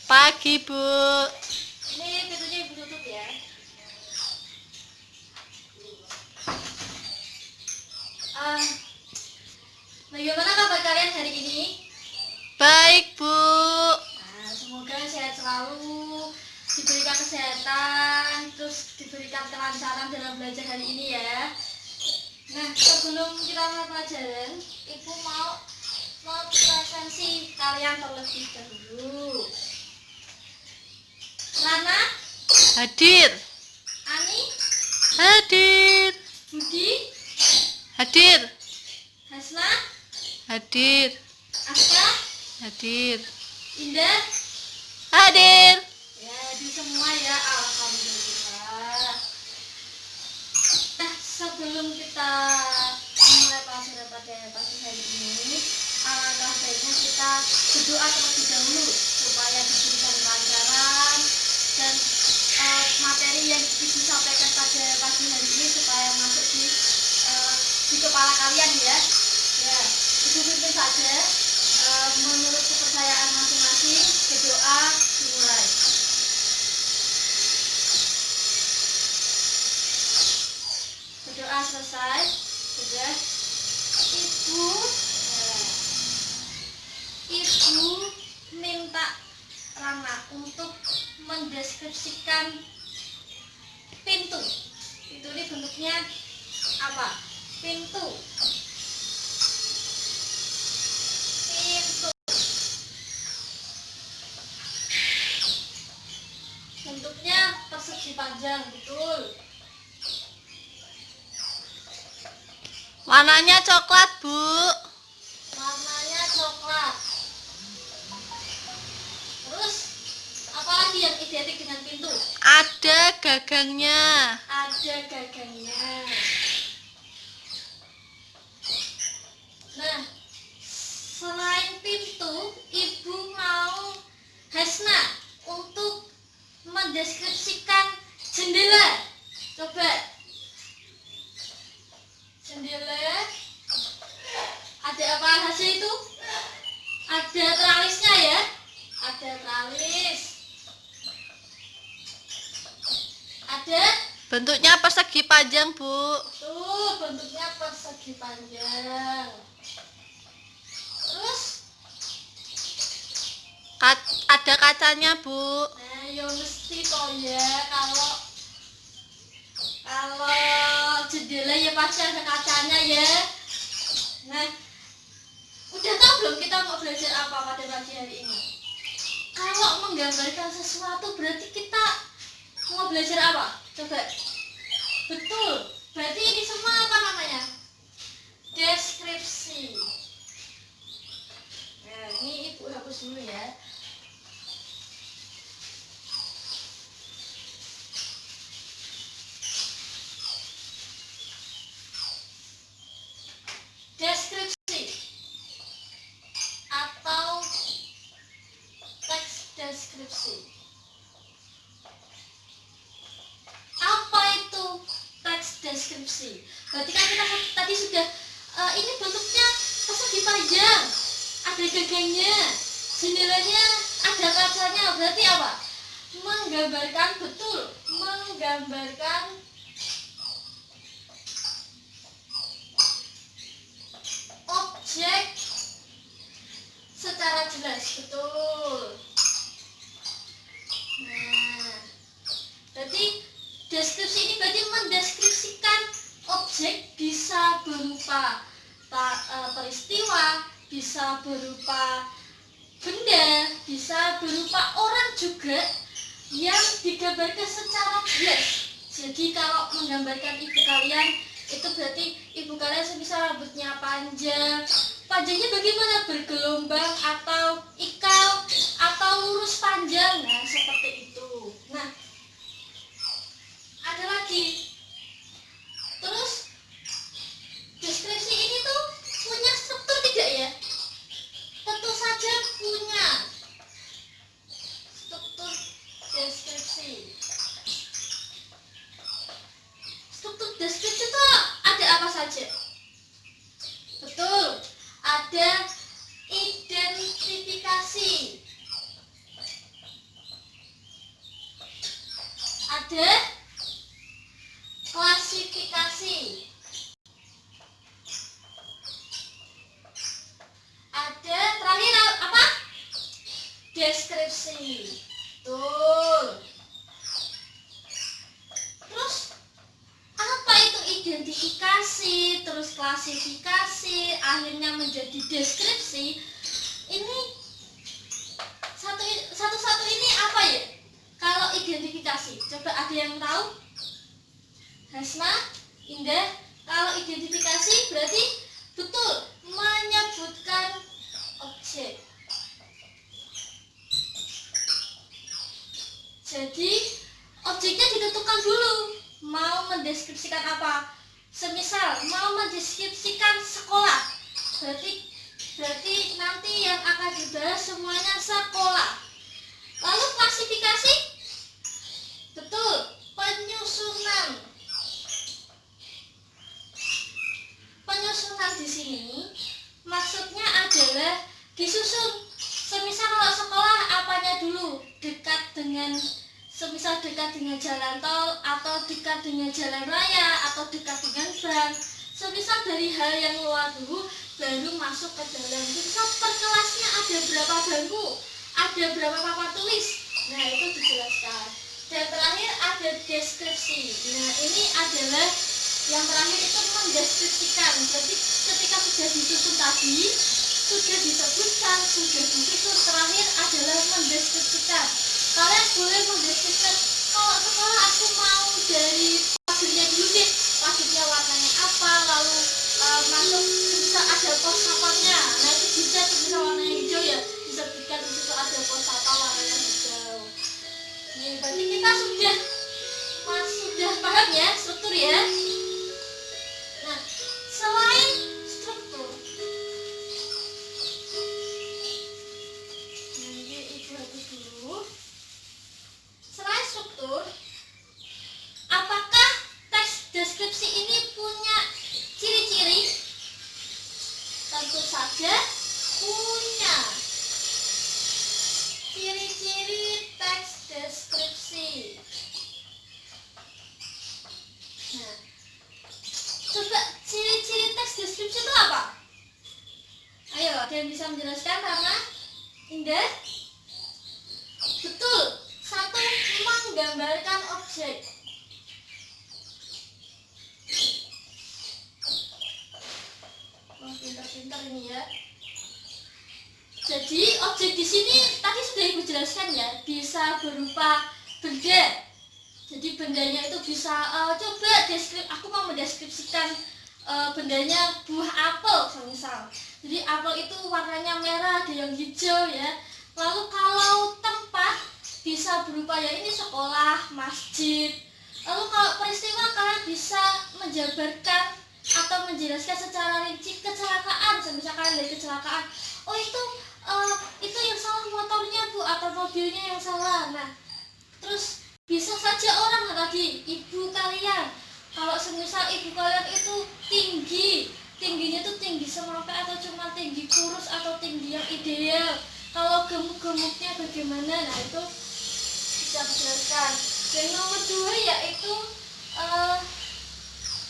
Pagi, Bu. Ini pintunya Ibu tutup ya. Bagaimana kabar kalian hari ini? Baik, Bu. Semoga sehat selalu, diberikan kesehatan, terus diberikan kelancaran dalam belajar hari ini ya. Nah, sebelum kita mulai pelajaran, Ibu mau presentasi kalian terlebih dahulu. Lana, Hadir. Ani, Hadir. Budi, Hadir. Hasna, Hadir. Aska, Hadir. Indah. Hadir. Ya, di semua ya, alhamdulillah. Nah, sebelum kita mulai pelajaran pada pagi hari ini, alangkah baiknya kita berdoa terlebih dahulu supaya diberikan kelancaran dan materi yang disampaikan pada pagi hari ini supaya masuk di kepala kalian ya. Ya, Ibu pimpin saja menurut kepercayaan masing-masing. Berdoa dimulai. Berdoa selesai, sudah. Ibu minta Rana untuk mendeskripsikan pintu. Pintu ini bentuknya apa? Pintu. Bentuknya persegi panjang, betul. Warnanya coklat, Bu. Warnanya coklat. Terus apa lagi yang identik dengan pintu? Ada gagangnya. Ada gagangnya. Nah, selain pintu, Ibu mau Hasna untuk mendeskripsikan jendela. Coba. Jendela. Ada apa saja itu? Ada tralisnya ya? Ada tralis. Ada? Bentuknya persegi panjang, Bu. Tuh, bentuknya persegi panjang. Terus? Ada kacanya, Bu. Nah, ya mesti toh ya kalau jendela ya pasti ada kacanya ya. Nah, udah tahu belum kita mau belajar apa pada pagi hari ini? Kalau menggambarkan sesuatu berarti kita mau belajar apa? Coba. Betul. Berarti ini semua apa namanya? Deskripsi. Nah, ini Ibu hapus dulu ya. Deskripsi atau teks deskripsi. Apa itu teks deskripsi? Berarti kan kita tadi sudah ini bentuknya persegi panjang, ada gagangnya, jendelanya ada kacanya. Berarti apa? Menggambarkan, betul, menggambarkan objek secara jelas, betul. Nah, berarti deskripsi ini berarti mendeskripsikan objek, bisa berupa peristiwa, bisa berupa benda, bisa berupa orang juga yang digambarkan secara jelas. Jadi kalau menggambarkan ibu kalian itu berarti ibu kalian semisal rambutnya panjang, panjangnya bagaimana? Bergelombang atau ikal atau lurus panjang. Nah, seperti itu. Nah, ada lagi. Terus deskripsi ini tuh punya struktur tidak ya? Tentu saja punya struktur deskripsi. Struktur deskripsi itu ada apa saja? Betul, ada identifikasi. ada klasifikasi, ada terakhir apa? Deskripsi. Betul. Terus apa itu identifikasi, terus klasifikasi, akhirnya menjadi deskripsi? Ini satu-satu ini apa ya? Kalau identifikasi, coba ada yang tahu? Hasna, Indah, kalau identifikasi berarti betul menyebutkan objek. Jadi objeknya ditentukan dulu. Mau mendeskripsikan apa? Semisal mau mendeskripsikan sekolah, berarti nanti yang akan dibahas semuanya sekolah. Lalu klasifikasi, betul, penyusunan. Penyusunan di sini maksudnya adalah disusun. Semisal kalau sekolah apanya dulu? Semisal dekat dengan jalan tol, atau dekat dengan jalan raya, atau dekat dengan bank. Semisal dari hal yang luar dulu, baru masuk ke dalam. Semisal per kelasnya ada berapa bangku, ada berapa papan tulis. Nah, itu dijelaskan. Dan terakhir ada deskripsi. Nah, ini adalah yang terakhir itu mendeskripsikan. Berarti ketika sudah disusun tadi, sudah disebutkan, sudah disusun, terakhir adalah mendeskripsikan. Kalian boleh mendeskripsikan, kalau sekolah aku mau dari pagernya dulu deh, pagernya warnanya apa, lalu masuk bisa ada pos satpamnya. Nah, itu bisa bisa warnanya hijau ya, disebutkan di situ ada pos satpam warnanya hijau. Ini berarti kita sudah paham ya struktur ya. Nah, selain struktur, nanti ibu hapus dulu. Selain struktur, apakah teks deskripsi ini punya ciri-ciri? Tentu saja punya. Ciri-ciri teks deskripsi. Nah, coba ciri-ciri teks deskripsi itu apa? Ayo, ada yang bisa menjelaskan, Rama? Indah? Betul. Satu, menggambarkan objek. Wah, pintar-pintar ini ya. Jadi objek di sini tadi sudah ibu jelaskan ya, bisa berupa benda. Jadi bendanya itu bisa coba aku mau mendeskripsikan bendanya buah apel misal. Jadi apel itu warnanya merah, ada yang hijau ya. Lalu kalau tempat bisa berupa ya ini sekolah, masjid. Lalu kalau peristiwa kalian bisa menjabarkan atau menjelaskan secara rinci kecelakaan. Semisal kalian dari kecelakaan, oh itu yang salah motornya bu, atau mobilnya yang salah. Nah, terus bisa saja orang tadi ibu kalian, kalau semisal ibu kalian itu tingginya itu tinggi semampai atau cuma tinggi kurus atau tinggi yang ideal, kalau gemuk-gemuknya bagaimana, nah itu bisa dijelaskan. Dan nomor 2 yaitu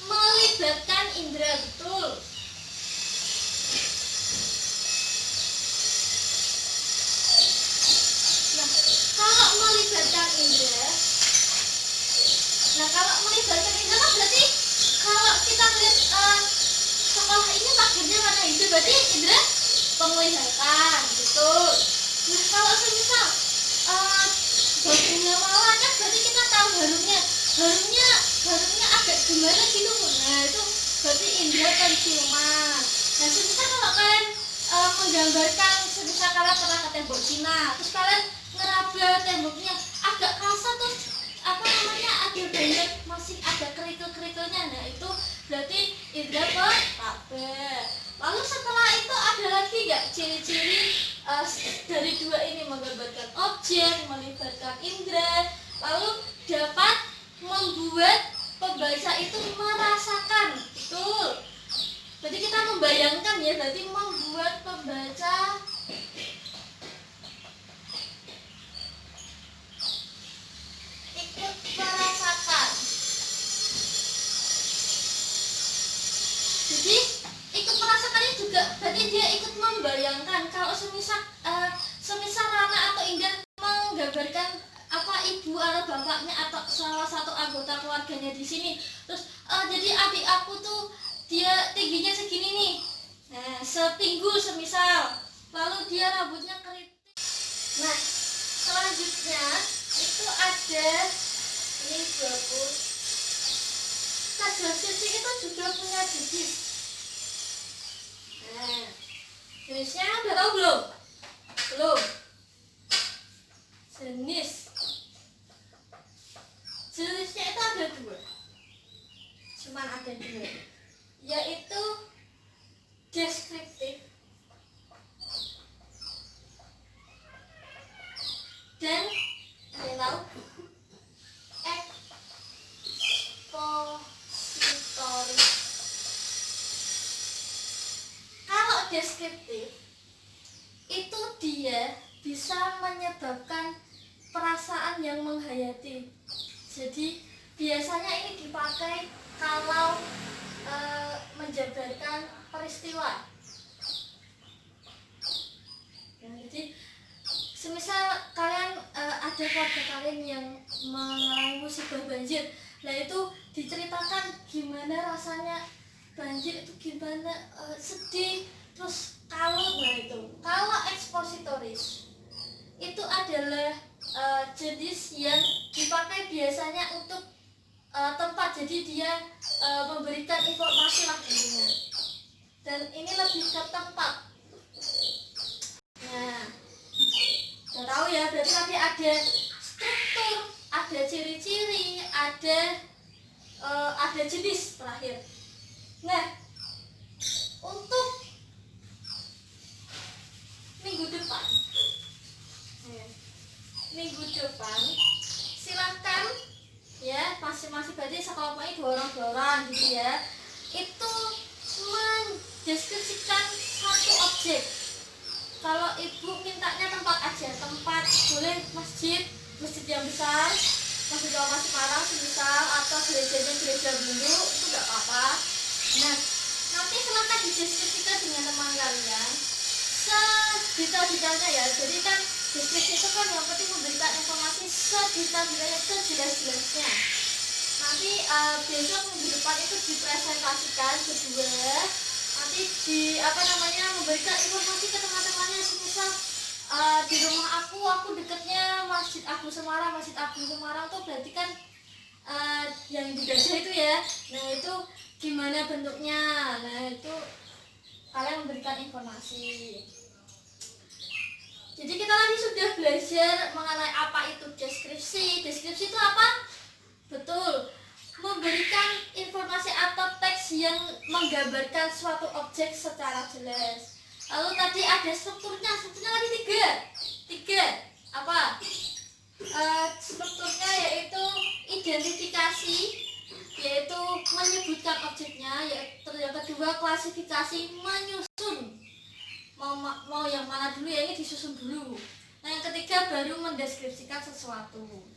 melibatkan indera, betul. Nah, kalau melibatkan indera kan berarti kalau kita lihat sekolah ini pagernya warna hijau, berarti indera penglihatan, betul. Nah, kalau semisal baunya mawar kan berarti kita tahu harumnya agak gimana gitu. Nah, itu berarti indera penciuman. Nah, semisal kalau kalian menggambarkan, semisal kalian pernah ke tembok Cina, terus kalian ngeraba temboknya agak kasar, terus ada banyak masih ada kerikil-kerikilnya, nah itu berarti indera peraba. Lalu setelah itu ada lagi nggak ciri-ciri dari 2 ini, menggambarkan objek, melibatkan indera, lalu dapat membuat pembaca itu merasakan, betul. Berarti kita membayangkan ya, berarti membuat pembaca ikut merasakan. bapaknya atau salah satu anggota keluarganya di sini. Terus jadi adik aku tuh dia tingginya segini nih, nah sepinggul semisal, lalu dia rambutnya keriting. Nah selanjutnya itu ada ini buku tas deskripsi itu juga punya jenis. Nah jenisnya udah tahu belum? Belum. Jenisnya itu ada dua, cuman ada dua, yaitu deskriptif dan ada yang tahu ekspositoris. Kalau deskriptif itu dia bisa menyebabkan perasaan yang menghayati. Jadi biasanya ini dipakai kalau menjabarkan peristiwa. Nah, jadi semisal kalian ada keluarga kalian yang mengalami musibah banjir, nah itu diceritakan gimana rasanya banjir itu, gimana sedih, terus kalut. Nah itu kalau ekspositoris itu adalah jenis yang dipakai biasanya untuk tempat, jadi dia memberikan informasi lah intinya, dan ini lebih ke tempat. Nah udah tahu ya, berarti nanti ada struktur, ada ciri-ciri, ada jenis terakhir. Nah untuk minggu depan silahkan ya, masing-masing berarti sekelompok ini 2 orang gitu ya, itu mendeskripsikan satu objek. Kalau ibu mintanya tempat aja, tempat boleh masjid yang besar, masjid Lama Semarang semisal, atau gereja Bundu, itu gak apa-apa. Nah nanti silahkan dideskripsikan dengan teman kalian sedetail-detailnya ya. Jadi kan deskripsi itu kan yang penting memberikan informasi sedetail-detailnya, sejelas-jelasnya. Nanti besok minggu depan itu dipresentasikan berdua, nanti memberikan informasi ke teman-temannya. Misal di rumah aku dekatnya Masjid Agung Semarang tuh berarti kan yang di Gajah itu ya. Nah itu gimana bentuknya, nah itu kalian memberikan informasi. Jadi kita tadi sudah belajar mengenai apa itu deskripsi. Deskripsi itu apa? Betul, memberikan informasi atau teks yang menggambarkan suatu objek secara jelas. Lalu tadi ada strukturnya tadi tiga apa? Strukturnya yaitu identifikasi, yaitu menyebutkan objeknya, yaitu yang kedua klasifikasi, menyusun, mau yang mana dulu ya, ini disusun dulu. Nah yang ketiga baru mendeskripsikan sesuatu.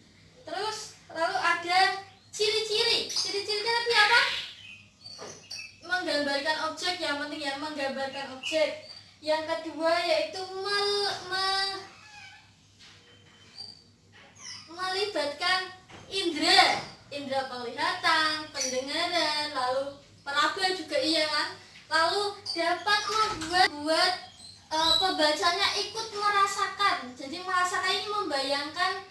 Terus lalu ada cirinya tadi apa? Menggambarkan objek, yang penting ya menggambarkan objek. Yang kedua yaitu melibatkan indera penglihatan, pendengaran, lalu peraba juga iya kan, lalu dapat membuat pembacanya ikut merasakan. Jadi merasakan ini membayangkan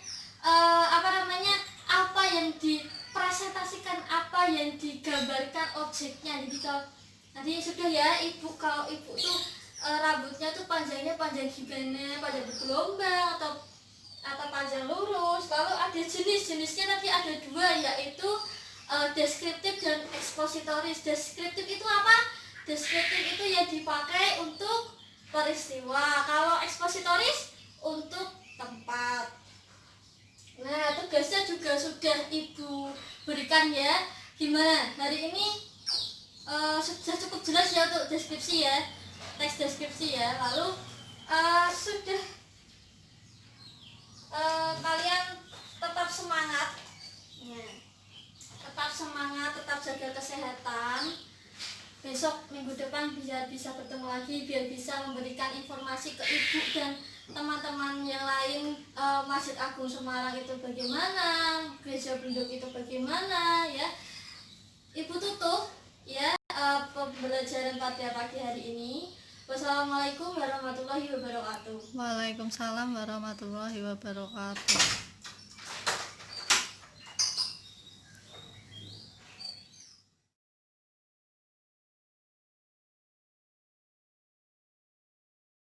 apa yang dipresentasikan, apa yang digambarkan objeknya. Jadi kalau nanti sudah ya kalau ibu tuh rambutnya tuh panjang gimana, panjang bergelombang atau panjang lurus. Lalu ada jenisnya tadi ada dua, yaitu deskriptif dan ekspositoris. Deskriptif itu apa? Deskriptif itu yang dipakai untuk peristiwa, kalau ekspositoris untuk tempat. Nah tugasnya juga sudah ibu berikan ya. Gimana hari ini? Sudah cukup jelas ya untuk deskripsi ya, teks deskripsi ya. Lalu sudah kalian tetap semangat ya. Tetap jaga kesehatan. Besok minggu depan bisa bertemu lagi biar bisa memberikan informasi ke ibu dan teman-teman yang lain, Masjid Agung Semarang itu bagaimana, gereja Benduk itu bagaimana ya. Ibu tutup ya pembelajaran pada pagi hari ini. Wassalamualaikum warahmatullahi wabarakatuh. Waalaikumsalam warahmatullahi wabarakatuh.